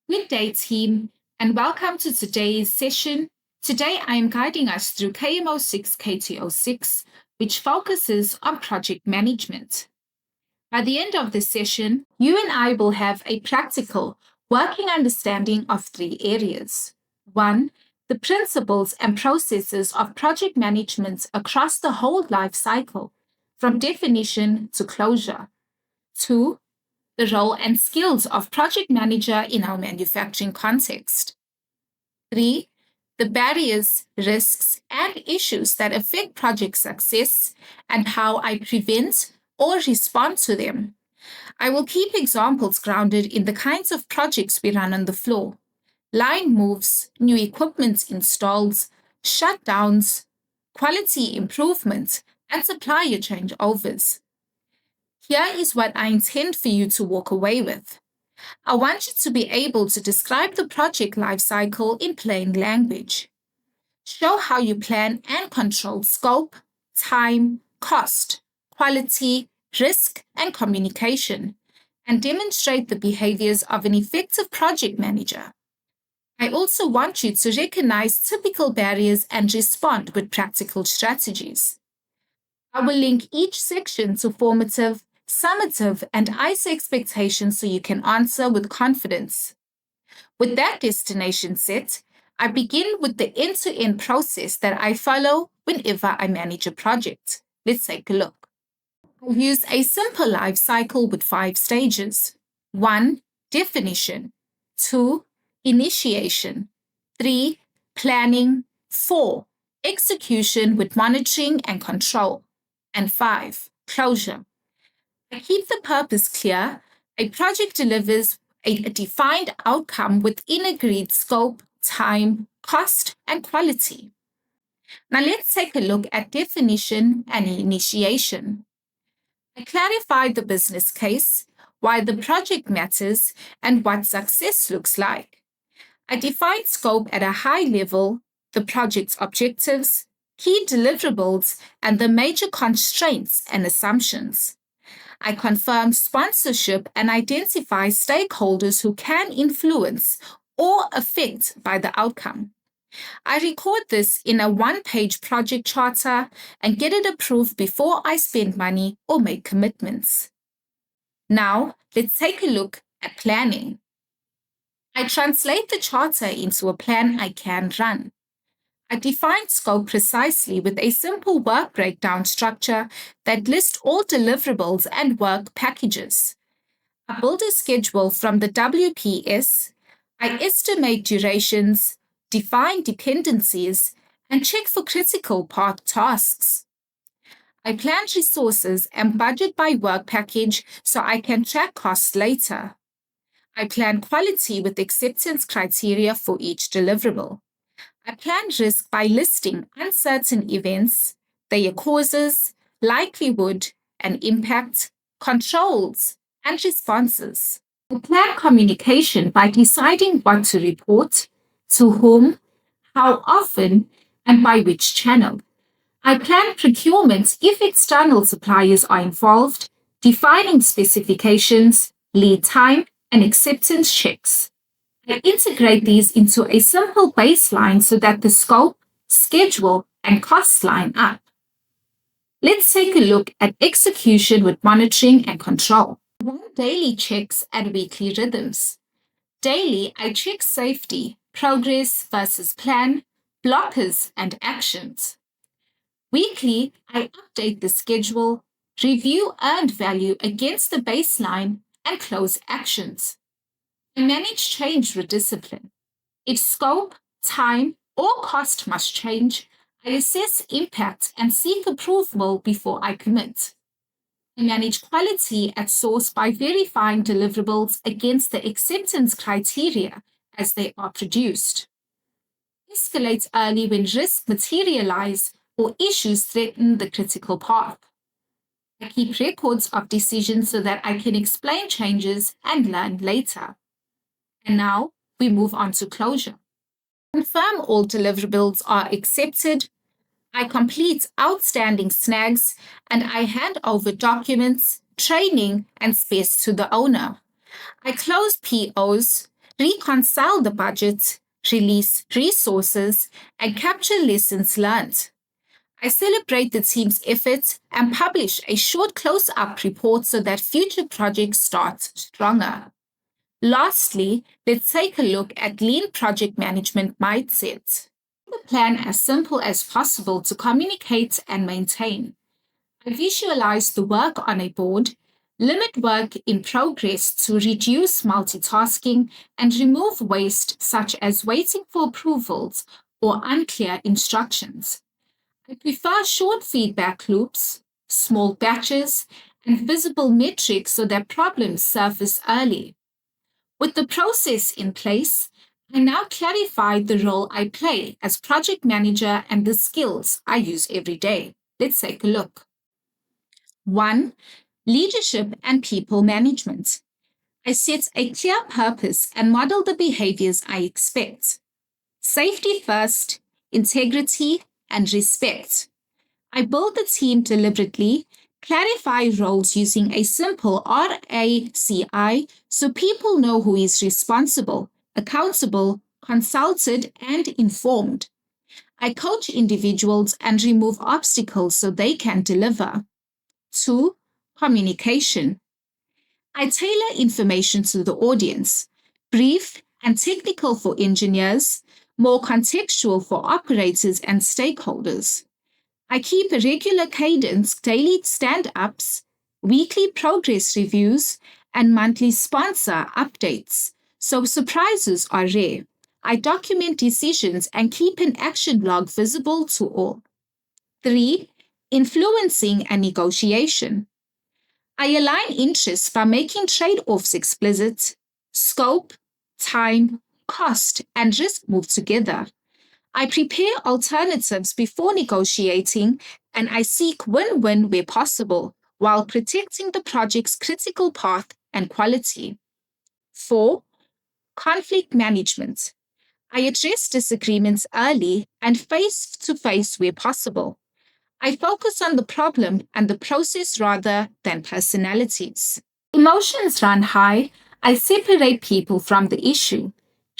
Good day, team, and welcome to today's session. Today, I am guiding us through KMO6 KTO6, which focuses on project management. By the end of this session, you and I will have a practical, working understanding of three areas. One, the principles and processes of project management across the whole life cycle, from definition to closure. Two, the role and skills of project manager in our manufacturing context. Three, the barriers, risks, and issues that affect project success and how I prevent or respond to them. I will keep examples grounded in the kinds of projects we run on the floor: line moves, new equipment installs, shutdowns, quality improvement, and supplier changeovers. Here is what I intend for you to walk away with. I want you to be able to describe the project lifecycle in plain language. Show how you plan and control scope, time, cost, quality, risk, and communication, and demonstrate the behaviors of an effective project manager. I also want you to recognize typical barriers and respond with practical strategies. I will link each section to formative, summative, and ICE expectations so you can answer with confidence. With that destination set, I begin with the end-to-end process that I follow whenever I manage a project. Let's take a look. I use a simple life cycle with 5 stages. 1. Definition. 2. Initiation. 3. Planning. 4. Execution with monitoring and control. And 5. Closure. I keep the purpose clear. A project delivers a defined outcome within agreed scope, time, cost, and quality. Now let's take a look at definition and initiation. I clarify the business case, why the project matters, and what success looks like. I define scope at a high level, the project's objectives, key deliverables, and the major constraints and assumptions. I confirm sponsorship and identify stakeholders who can influence or affect by the outcome. I record this in a 1-page project charter and get it approved before I spend money or make commitments. Now, let's take a look at planning. I translate the charter into a plan I can run. I define scope precisely with a simple work breakdown structure that lists all deliverables and work packages. I build a schedule from the WPS. I estimate durations, define dependencies, and check for critical path tasks. I plan resources and budget by work package so I can track costs later. I plan quality with acceptance criteria for each deliverable. I plan risk by listing uncertain events, their causes, likelihood and impact, controls, and responses. I plan communication by deciding what to report, to whom, how often, and by which channel. I plan procurement if external suppliers are involved, defining specifications, lead time, and acceptance checks. I integrate these into a simple baseline so that the scope, schedule, and costs line up. Let's take a look at execution with monitoring and control. I run daily checks and weekly rhythms. Daily, I check safety, progress versus plan, blockers, and actions. Weekly, I update the schedule, review earned value against the baseline, and close actions. I manage change with discipline. If scope, time, or cost must change, I assess impact and seek approval before I commit. I manage quality at source by verifying deliverables against the acceptance criteria as they are produced. Escalate early when risks materialize or issues threaten the critical path. I keep records of decisions so that I can explain changes and learn later. And now we move on to closure. Confirm all deliverables are accepted. I complete outstanding snags and I hand over documents, training, and space to the owner. I close POs, reconcile the budget, release resources, and capture lessons learned. I celebrate the team's efforts and publish a short close up report so that future projects start stronger. Lastly, let's take a look at lean project management mindset. The plan as simple as possible to communicate and maintain. I visualize the work on a board, limit work in progress to reduce multitasking, and remove waste such as waiting for approvals or unclear instructions. I prefer short feedback loops, small batches, and visible metrics so that problems surface early. With the process in place, I now clarify the role I play as project manager and the skills I use every day. Let's take a look. 1. Leadership and people management. I set a clear purpose and model the behaviors I expect. Safety first, integrity, and respect. I build the team deliberately, clarify roles using a simple RACI so people know who is responsible, accountable, consulted, and informed. I coach individuals and remove obstacles so they can deliver. 2. Communication. I tailor information to the audience, brief and technical for engineers, more contextual for operators and stakeholders. I keep a regular cadence, daily stand ups, weekly progress reviews, and monthly sponsor updates, so surprises are rare. I document decisions and keep an action log visible to all. 3. Influencing and negotiation. I align interests by making trade offs explicit. Scope, time, cost, and risk move together. I prepare alternatives before negotiating and I seek win win where possible while protecting the project's critical path and quality. 4. Conflict management. I address disagreements early and face to face where possible. I focus on the problem and the process rather than personalities. Emotions run high. I separate people from the issue,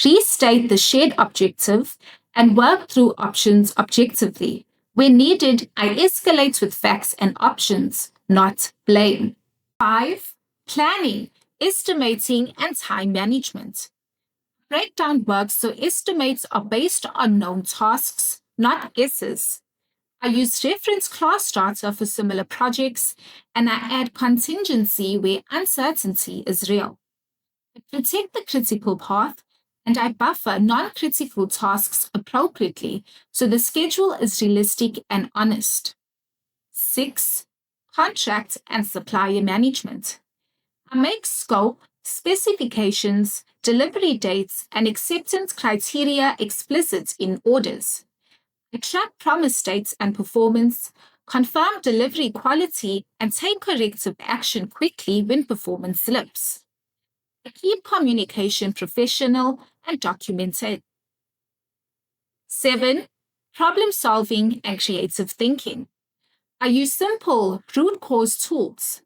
restate the shared objective, and work through options objectively. When needed, I escalate with facts and options, not blame. 5. Planning, estimating, and time management. Break down work so estimates are based on known tasks, not guesses. I use reference class data for similar projects, and I add contingency where uncertainty is real. I protect the critical path, and I buffer non-critical tasks appropriately so the schedule is realistic and honest. 6. Contract and supplier management. I make scope, specifications, delivery dates, and acceptance criteria explicit in orders. I track promise dates and performance, confirm delivery quality, and take corrective action quickly when performance slips. I keep communication professional and documented. 7. Problem solving and creative thinking. I use simple root cause tools,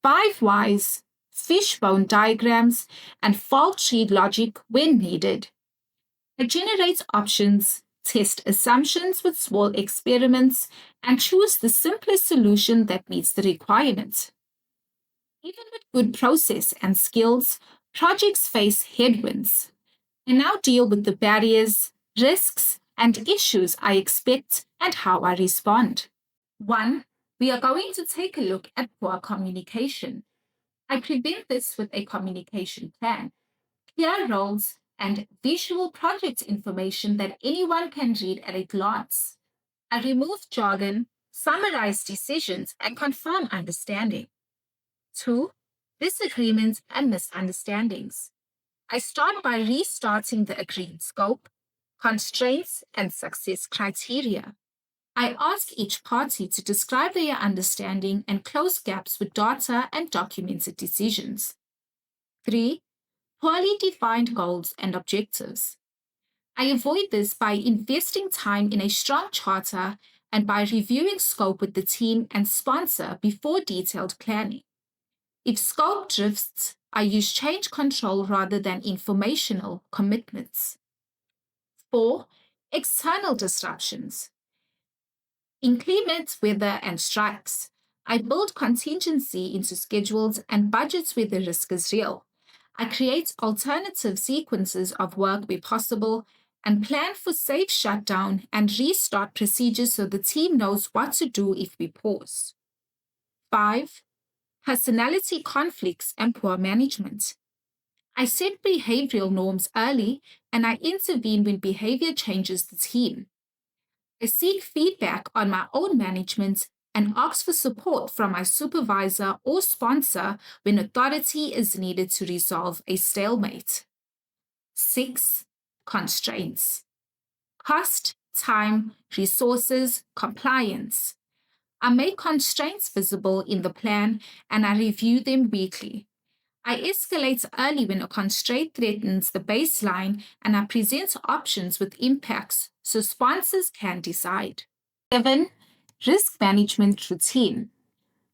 5 whys, fishbone diagrams, and fault tree logic when needed. I generate options, test assumptions with small experiments, and choose the simplest solution that meets the requirement. Even with good process and skills, projects face headwinds. I now deal with the barriers, risks, and issues I expect and how I respond. 1. We are going to take a look at poor communication. I prevent this with a communication plan, clear roles, and visual project information that anyone can read at a glance. I remove jargon, summarize decisions, and confirm understanding. 2. Disagreements and misunderstandings. I start by restarting the agreed scope, constraints, and success criteria. I ask each party to describe their understanding and close gaps with data and documented decisions. 3. Poorly defined goals and objectives. I avoid this by investing time in a strong charter and by reviewing scope with the team and sponsor before detailed planning. If scope drifts, I use change control rather than informational commitments. 4. External disruptions. Inclement weather and strikes. I build contingency into schedules and budgets where the risk is real. I create alternative sequences of work where possible and plan for safe shutdown and restart procedures so the team knows what to do if we pause. 5. Personality conflicts and poor management. I set behavioral norms early and I intervene when behavior changes the team. I seek feedback on my own management and ask for support from my supervisor or sponsor when authority is needed to resolve a stalemate. 6. Constraints. Cost, time, resources, compliance. I make constraints visible in the plan and I review them weekly. I escalate early when a constraint threatens the baseline and I present options with impacts so sponsors can decide. 7. Risk management routine.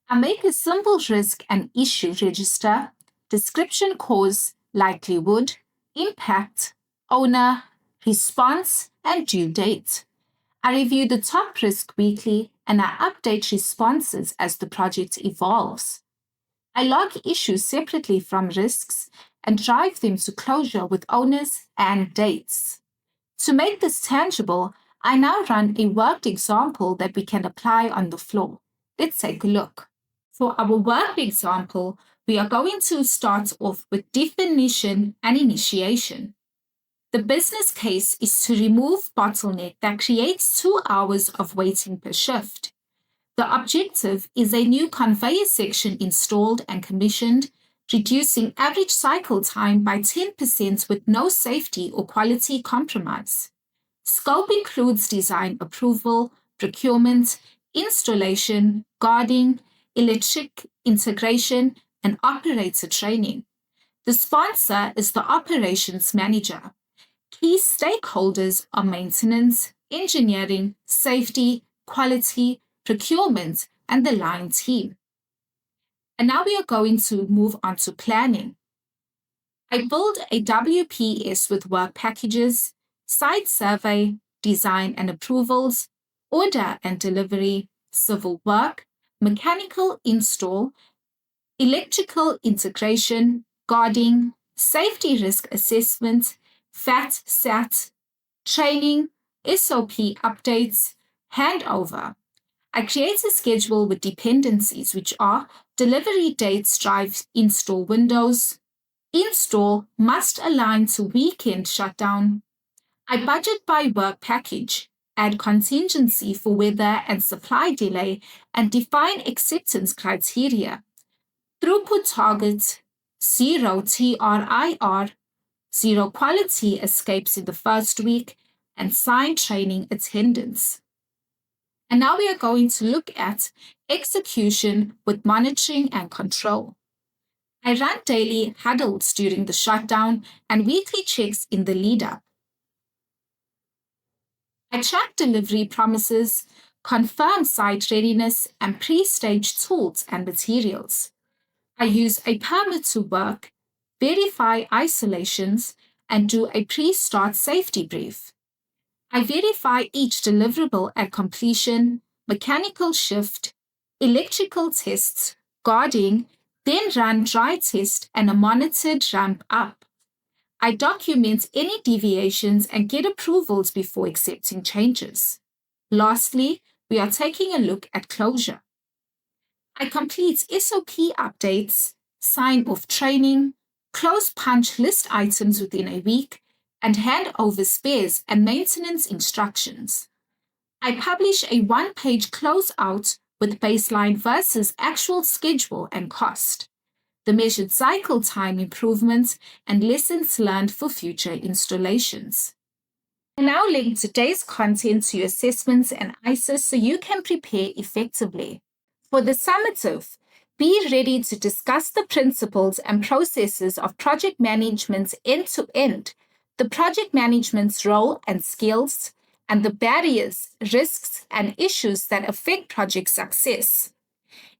I make a simple risk and issue register, description cause, likelihood, impact, owner, response, and due date. I review the top risk weekly and I update responses as the project evolves. I log issues separately from risks and drive them to closure with owners and dates. To make this tangible, I now run a worked example that we can apply on the floor. Let's take a look. For our worked example, we are going to start off with definition and initiation. The business case is to remove bottleneck that creates 2 hours of waiting per shift. The objective is a new conveyor section installed and commissioned, reducing average cycle time by 10% with no safety or quality compromise. Scope includes design approval, procurement, installation, guarding, electric integration, and operator training. The sponsor is the operations manager. Key stakeholders are maintenance, engineering, safety, quality, procurement, and the line team. And now we are going to move on to planning. I build a WPS with work packages, site survey, design and approvals, order and delivery, civil work, mechanical install, electrical integration, guarding, safety risk assessment, FAT, SAT, training, SOP updates, handover. I create a schedule with dependencies, which are delivery dates drive install windows, install must align to weekend shutdown. I budget by work package, add contingency for weather and supply delay, and define acceptance criteria. Throughput target, 0 TRIR, 0 quality escapes in the first week, and sign training attendance. And now we are going to look at execution with monitoring and control. I run daily huddles during the shutdown and weekly checks in the lead up. I track delivery promises, confirm site readiness, and pre-stage tools and materials. I use a permit to work, verify isolations, and do a pre-start safety brief. I verify each deliverable at completion, mechanical shift, electrical tests, guarding, then run dry test and a monitored ramp up. I document any deviations and get approvals before accepting changes. Lastly, we are taking a look at closure. I complete SOP updates, sign off training, close punch list items within a week, and hand over spares and maintenance instructions. I publish a one-page closeout with baseline versus actual schedule and cost, the measured cycle time improvements, and lessons learned for future installations. I now link today's content to your assessments and ISIS so you can prepare effectively. For the summative, be ready to discuss the principles and processes of project management end to end, the project management's role and skills, and the barriers, risks, and issues that affect project success.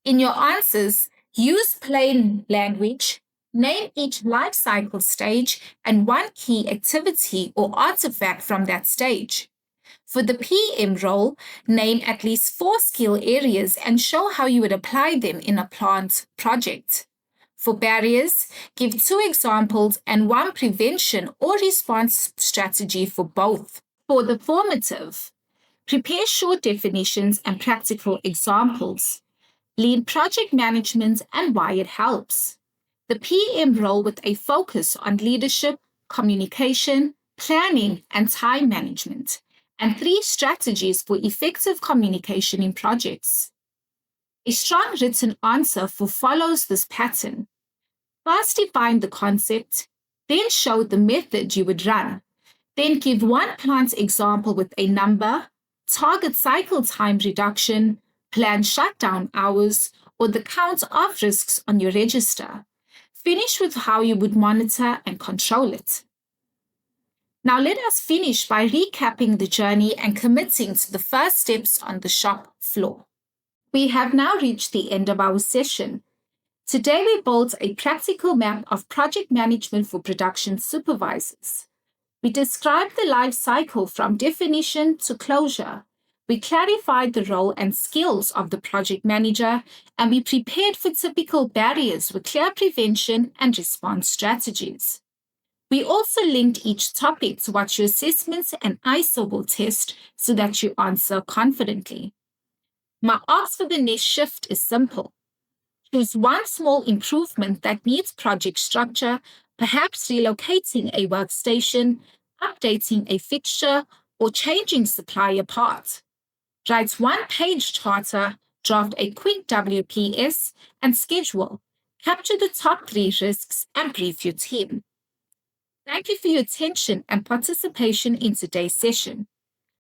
In your answers, use plain language, Name each life cycle stage and one key activity or artifact from that stage. For the PM role, name at least 4 skill areas and show how you would apply them in a plant project. For barriers, give 2 examples and one prevention or response strategy for both. For the formative, prepare short definitions and practical examples. Lead project management and why it helps. The PM role with a focus on leadership, communication, planning, and time management, and 3 strategies for effective communication in projects. A strong written answer follows this pattern. First, define the concept, then show the method you would run. Then give one plant example with a number, target cycle time reduction, plan shutdown hours, or the count of risks on your register. Finish with how you would monitor and control it. Now let us finish by recapping the journey and committing to the first steps on the shop floor. We have now reached the end of our session. Today we built a practical map of project management for production supervisors. We described the life cycle from definition to closure. We clarified the role and skills of the project manager, and we prepared for typical barriers with clear prevention and response strategies. We also linked each topic to what your assessments and ISO will test so that you answer confidently. My ask for the next shift is simple. Choose one small improvement that needs project structure, perhaps relocating a workstation, updating a fixture, or changing supplier part. Write one-page charter, draft a quick WPS, and schedule. Capture the top 3 risks and brief your team. Thank you for your attention and participation in today's session.